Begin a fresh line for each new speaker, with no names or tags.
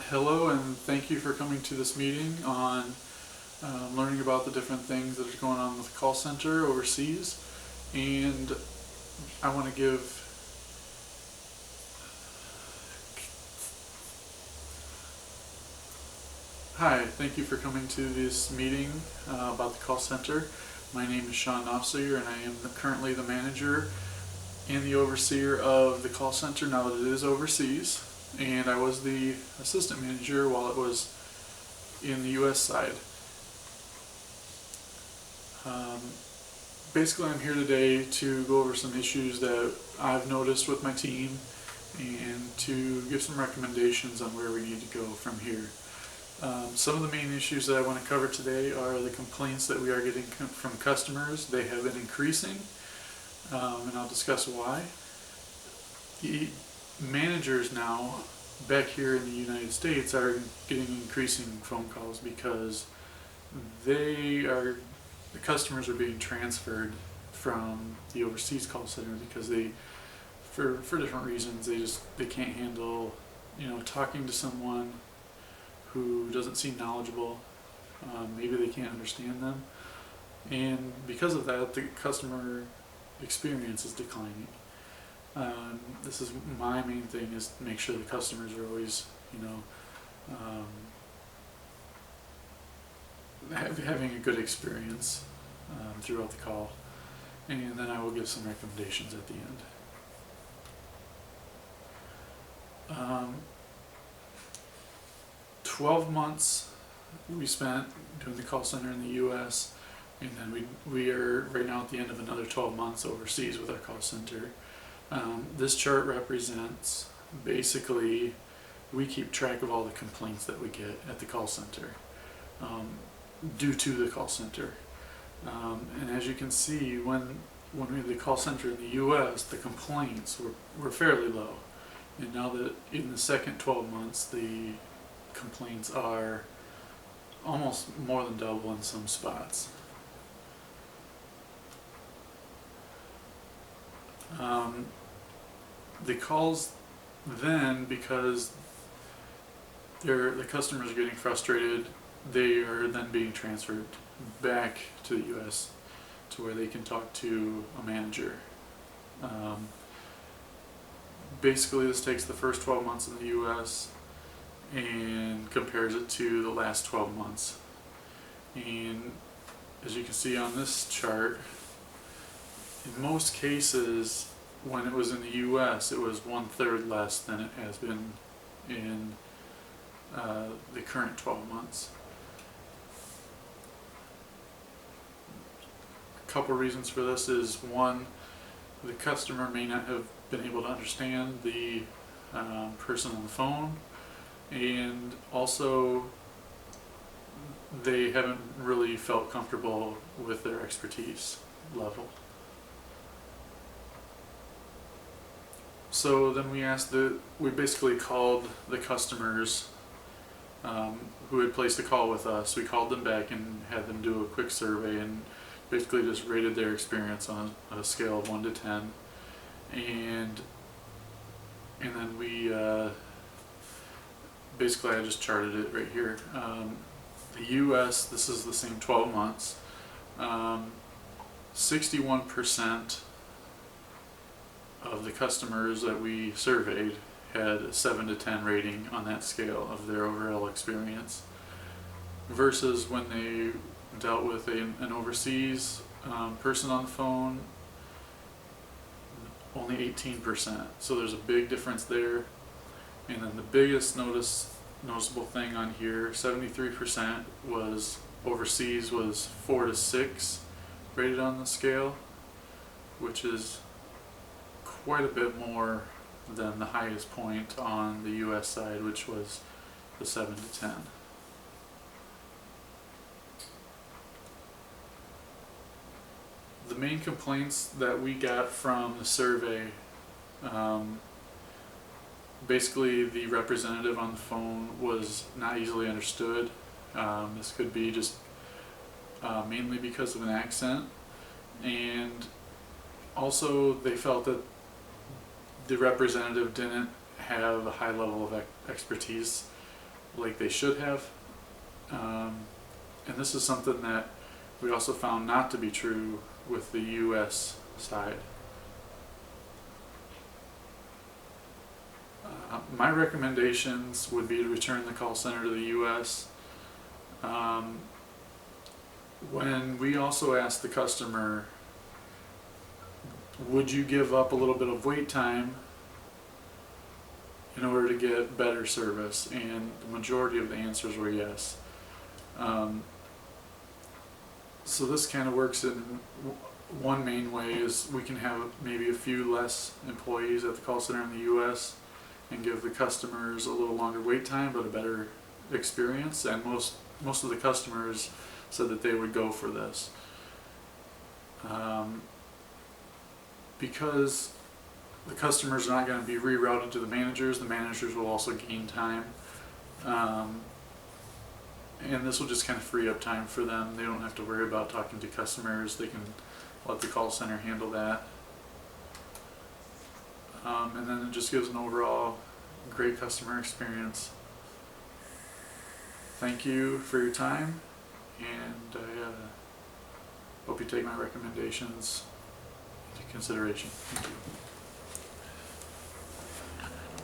Hello, and thank you for coming to this meeting on learning about the different things that are going on with the call center overseas. And I want to give Hi, thank you for coming to this meeting about the call center. My name is Sean Knopfseer, and I am currently the manager and the overseer of the call center now that it is overseas. And I was the assistant manager while it was in the US side. Basically, I'm here today to go over some issues that I've noticed with my team and to give some recommendations on where we need to go from here. Some of the main issues that I want to cover today are the complaints that we are getting from customers. They have been increasing, and I'll discuss why. The managers now back here in the United States are getting increasing phone calls because the customers are being transferred from the overseas call center because for different reasons, they can't handle, talking to someone who doesn't seem knowledgeable. Maybe they can't understand them, and because of that, the customer experience is declining. This is my main thing, is to make sure the customers are always, having a good experience throughout the call, and then I will give some recommendations at the end. 12 months we spent doing the call center in the US, and then we are right now at the end of another 12 months overseas with our call center. This chart represents, basically, we keep track of all the complaints that we get at the call center due to the call center. And as you can see, when we had the call center in the US, the complaints were fairly low. And now that in the second 12 months, the complaints are almost more than double in some spots. The calls then, because the customers are getting frustrated, they are then being transferred back to the US to where they can talk to a manager. Basically, this takes the first 12 months in the US and compares it to the last 12 months. And as you can see on this chart, in most cases, when it was in the US, it was 1/3 less than it has been in the current 12 months. A couple reasons for this is, one, the customer may not have been able to understand the person on the phone, and also they haven't really felt comfortable with their expertise level. So then we basically called the customers who had placed a call with us. We called them back and had them do a quick survey and basically just rated their experience on a scale of 1 to 10. And then we basically, I just charted it right here. The US, this is the same 12 months. 61% of the customers that we surveyed had a 7 to 10 rating on that scale of their overall experience, versus when they dealt with an overseas person on the phone, only 18%. So there's a big difference there. And then the biggest noticeable thing on here, 73% was overseas, was 4 to 6 rated on the scale, which is quite a bit more than the highest point on the US side, which was the 7 to 10. The main complaints that we got from the survey, basically the representative on the phone was not easily understood. This could be just mainly because of an accent, and also they felt that the representative didn't have a high level of expertise like they should have. And this is something that we also found not to be true with the US side. My recommendations would be to return the call center to the US. When we also asked the customer, would you give up a little bit of wait time in order to get better service? And the majority of the answers were yes. So this kind of works in one main way is we can have maybe a few less employees at the call center in the US and give the customers a little longer wait time but a better experience, and most of the customers said that they would go for this. Because the customers are not going to be rerouted to the managers will also gain time. And this will just kind of free up time for them. They don't have to worry about talking to customers. They can let the call center handle that. And then it just gives an overall great customer experience. Thank you for your time, and I hope you take my recommendations into consideration. Thank you.